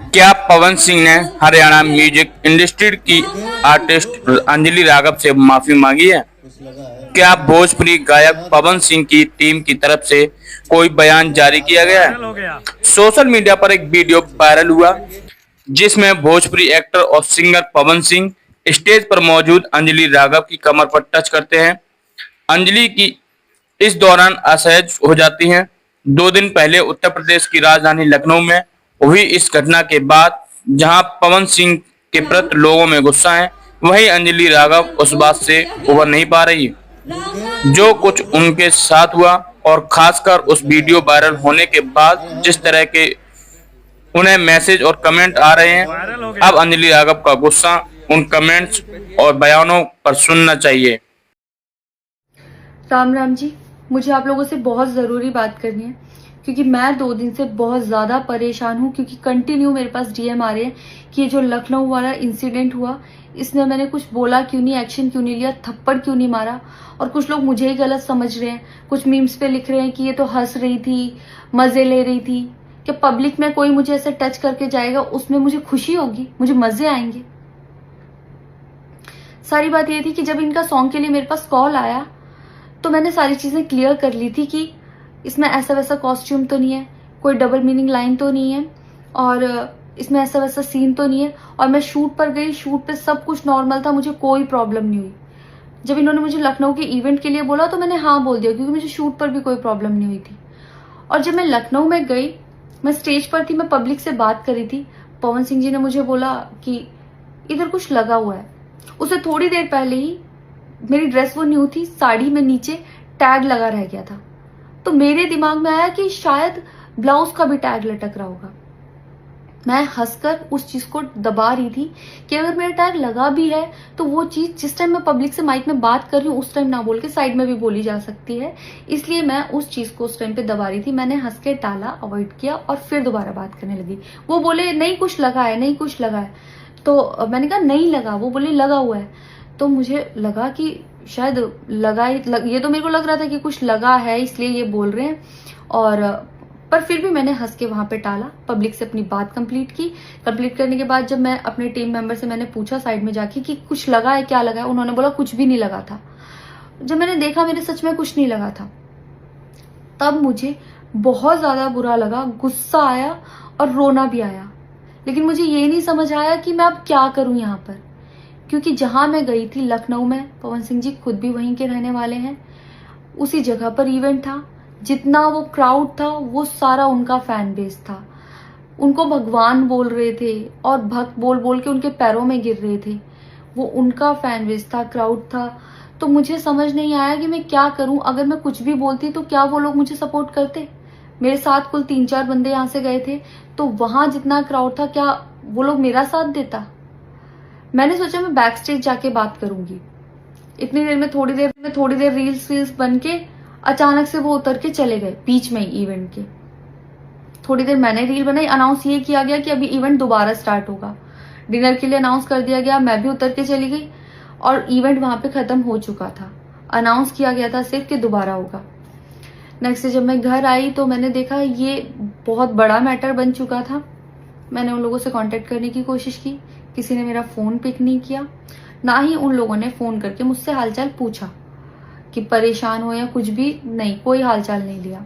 क्या पवन सिंह ने Haryana music industry की आर्टिस्ट अंजलि राघव से माफी मांगी है? क्या भोजपुरी गायक पवन सिंह की टीम की तरफ से कोई बयान जारी किया गया है? सोशल मीडिया पर एक वीडियो वायरल हुआ जिसमें भोजपुरी एक्टर और सिंगर पवन सिंह स्टेज पर मौजूद अंजलि राघव की कमर पर टच करते हैं। अंजलि की इस दौरान असहज हो जाती हैं। 2 दिन पहले उत्तर प्रदेश की राजधानी लखनऊ में हुई इस घटना के बाद जहां पवन सिंह के प्रति लोगों में गुस्सा है, वहीं अंजलि राघव उस बात से उबर नहीं पा रही जो कुछ उनके साथ हुआ, और खासकर उस वीडियो वायरल होने के बाद जिस तरह के उन्हें मैसेज और कमेंट आ रहे हैं। अब अंजलि राघव का गुस्सा उन कमेंट्स और बयानों पर सुनना चाहिए। राम राम जी, मुझे आप लोगों से बहुत ज़रूरी बात करनी है क्योंकि मैं 2 दिन से बहुत ज़्यादा परेशान हूँ क्योंकि कंटिन्यू मेरे पास डीएम आ रहे हैं कि ये जो लखनऊ वाला इंसिडेंट हुआ इसमें मैंने कुछ बोला क्यों नहीं, एक्शन क्यों नहीं लिया, थप्पड़ क्यों नहीं मारा, और कुछ लोग मुझे ही गलत समझ रहे हैं। कुछ मीम्स पे लिख रहे हैं कि ये तो हंस रही थी, मज़े ले रही थी। कि पब्लिक में कोई मुझे ऐसे टच करके जाएगा उसमें मुझे खुशी होगी, मुझे मज़े आएंगे? सारी बात ये थी कि जब इनका सॉन्ग के लिए मेरे पास कॉल आया तो मैंने सारी चीज़ें क्लियर कर ली थी कि इसमें ऐसा वैसा कॉस्ट्यूम तो नहीं है, कोई डबल मीनिंग लाइन तो नहीं है, और इसमें ऐसा वैसा सीन तो नहीं है। और मैं शूट पर गई, शूट पे सब कुछ नॉर्मल था, मुझे कोई प्रॉब्लम नहीं हुई। जब इन्होंने मुझे लखनऊ के इवेंट के लिए बोला तो मैंने हाँ बोल दिया क्योंकि मुझे शूट पर भी कोई प्रॉब्लम नहीं हुई थी। और जब मैं लखनऊ में गई, मैं स्टेज पर थी, मैं पब्लिक से बात कर रही थी, पवन सिंह जी ने मुझे बोला कि इधर कुछ लगा हुआ है। उससे थोड़ी देर पहले ही मेरी ड्रेस वो न्यू थी, साड़ी में नीचे टैग लगा रह गया था, तो मेरे दिमाग में आया कि शायद ब्लाउज का भी टैग लटक रहा होगा। मैं हंसकर उस चीज को दबा रही थी कि अगर मेरा टैग लगा भी है तो वो चीज जिस टाइम मैं पब्लिक से माइक में बात कर रही हूँ उस टाइम ना बोल के साइड में भी बोली जा सकती है, इसलिए मैं उस चीज को उस टाइम पे दबा रही थी। मैंने हंस के टाला, अवॉइड किया और फिर दोबारा बात करने लगी। वो बोले नहीं कुछ लगा है, नहीं कुछ लगा है, तो मैंने कहा नहीं लगा। वो बोले लगा हुआ है। तो मुझे लगा कि शायद लगा ये तो मेरे को लग रहा था कि कुछ लगा है इसलिए ये बोल रहे हैं, और पर फिर भी मैंने हंस के वहां पे टाला, पब्लिक से अपनी बात कंप्लीट की। कंप्लीट करने के बाद जब मैं अपने टीम मेंबर से मैंने पूछा साइड में जाके कि कुछ लगा है, क्या लगा है, उन्होंने बोला कुछ भी नहीं लगा था। जब मैंने देखा मेरे सच में कुछ नहीं लगा था, तब मुझे बहुत ज्यादा बुरा लगा, गुस्सा आया और रोना भी आया। लेकिन मुझे ये नहीं समझ आया कि मैं अब क्या करूं यहाँ पर, क्योंकि जहां मैं गई थी लखनऊ में, पवन सिंह जी खुद भी वहीं के रहने वाले हैं, उसी जगह पर इवेंट था। जितना वो क्राउड था वो सारा उनका फैन बेस था। उनको भगवान बोल रहे थे और भक्त बोल बोल के उनके पैरों में गिर रहे थे। वो उनका फैन बेस था, क्राउड था। तो मुझे समझ नहीं आया कि मैं क्या करूं। अगर मैं कुछ भी बोलती तो क्या वो लोग मुझे सपोर्ट करते? मेरे साथ कुल 3-4 बंदे यहाँ से गए थे, तो वहां जितना क्राउड था क्या वो लोग मेरा साथ देता? मैंने सोचा मैं बैक स्टेज जाके बात करूंगी। इतनी देर में थोड़ी देर रील्स बन के अचानक से वो उतर के चले गए बीच में ही इवेंट के। थोड़ी देर मैंने रील बनाई, अनाउंस ये किया गया कि अभी इवेंट दोबारा स्टार्ट होगा। डिनर के लिए अनाउंस कर दिया गया, मैं भी उतर के चली गई और इवेंट वहां पे खत्म हो चुका था। अनाउंस किया गया था सिर्फ कि दोबारा होगा। नेक्स्ट जब मैं घर आई तो मैंने देखा ये बहुत बड़ा मैटर बन चुका था। मैंने उन लोगों से कांटेक्ट करने की कोशिश की, किसी ने मेरा फोन पिक नहीं किया, ना ही उन लोगों ने फोन करके मुझसे हालचाल पूछा कि परेशान हो या कुछ भी, नहीं, कोई हालचाल नहीं लिया।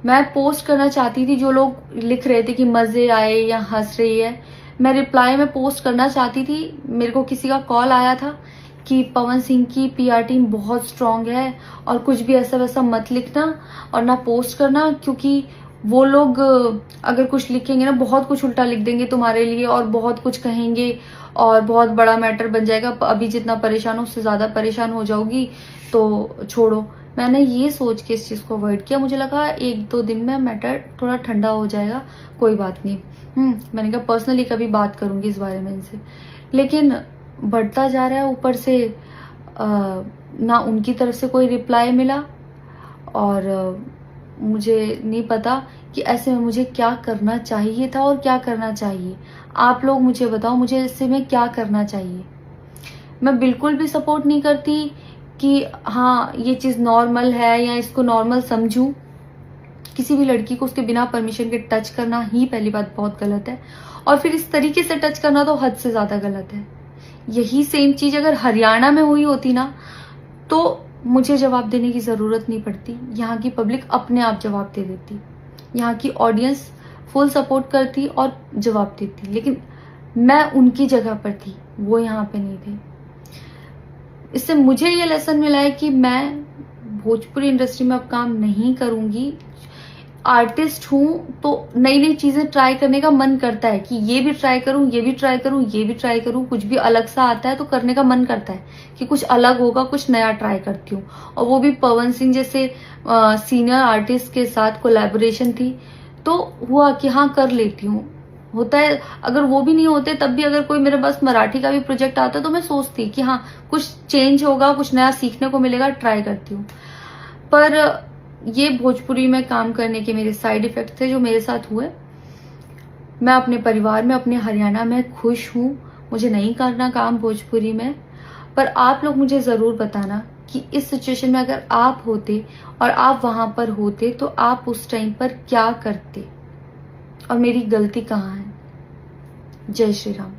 मैं पोस्ट करना चाहती थी, जो लोग लिख रहे थे कि मजे आए या हंस रही है, मैं रिप्लाई में पोस्ट करना चाहती थी। मेरे को किसी का कॉल आया था कि पवन सिंह की पीआर टीम बहुत स्ट्रांग है और कुछ भी ऐसा वैसा मत लिखना और ना पोस्ट करना, क्योंकि वो लोग अगर कुछ लिखेंगे ना बहुत कुछ उल्टा लिख देंगे तुम्हारे लिए और बहुत कुछ कहेंगे और बहुत बड़ा मैटर बन जाएगा। अभी जितना परेशान हो उससे ज्यादा परेशान हो जाओगी, तो छोड़ो। मैंने ये सोच के इस चीज को अवॉइड किया। मुझे लगा 1-2 दिन में मैटर थोड़ा ठंडा हो जाएगा, कोई बात नहीं। मैंने कहा पर्सनली कभी बात करूंगी इस बारे में इनसे, लेकिन बढ़ता जा रहा है। ऊपर से ना उनकी तरफ से कोई रिप्लाई मिला, और मुझे नहीं पता कि ऐसे में मुझे क्या करना चाहिए था और क्या करना चाहिए। आप लोग मुझे बताओ, मुझे इससे में क्या करना चाहिए। मैं बिल्कुल भी सपोर्ट नहीं करती कि हाँ ये चीज नॉर्मल है या इसको नॉर्मल समझूं, किसी भी लड़की को उसके बिना परमिशन के टच करना ही पहली बात बहुत गलत है, और फिर इस तरीके से टच करना तो हद से ज़्यादा गलत है। यही सेम चीज़ अगर हरियाणा में हुई होती ना तो मुझे जवाब देने की ज़रूरत नहीं पड़ती, यहाँ की पब्लिक अपने आप जवाब दे देती, यहाँ की ऑडियंस फुल सपोर्ट करती और जवाब देती। लेकिन मैं उनकी जगह पर थी, वो यहाँ पे नहीं थे। इससे मुझे ये लेसन मिला है कि मैं भोजपुरी इंडस्ट्री में अब काम नहीं करूँगी। आर्टिस्ट हूँ तो नई नई चीज़ें ट्राई करने का मन करता है कि ये भी ट्राई करूँ, ये भी ट्राई करूँ, ये भी ट्राई करूँ। कुछ भी अलग सा आता है तो करने का मन करता है कि कुछ अलग होगा, कुछ नया ट्राई करती हूँ। और वो भी पवन सिंह जैसे सीनियर आर्टिस्ट के साथ कोलैबोरेशन थी तो हुआ कि हाँ कर लेती हूँ। होता है, अगर वो भी नहीं होते तब भी अगर कोई मेरे पास मराठी का भी प्रोजेक्ट आता तो मैं सोचती कि हाँ कुछ चेंज होगा, कुछ नया सीखने को मिलेगा, ट्राई करती हूँ। पर ये भोजपुरी में काम करने के मेरे साइड इफेक्ट थे जो मेरे साथ हुए। मैं अपने परिवार में, अपने हरियाणा में खुश हूँ। मुझे नहीं करना काम भोजपुरी में। पर आप लोग मुझे ज़रूर बताना कि इस सिचुएशन में अगर आप होते और आप वहाँ पर होते तो आप उस टाइम पर क्या करते और मेरी गलती कहाँ है। जय श्री राम।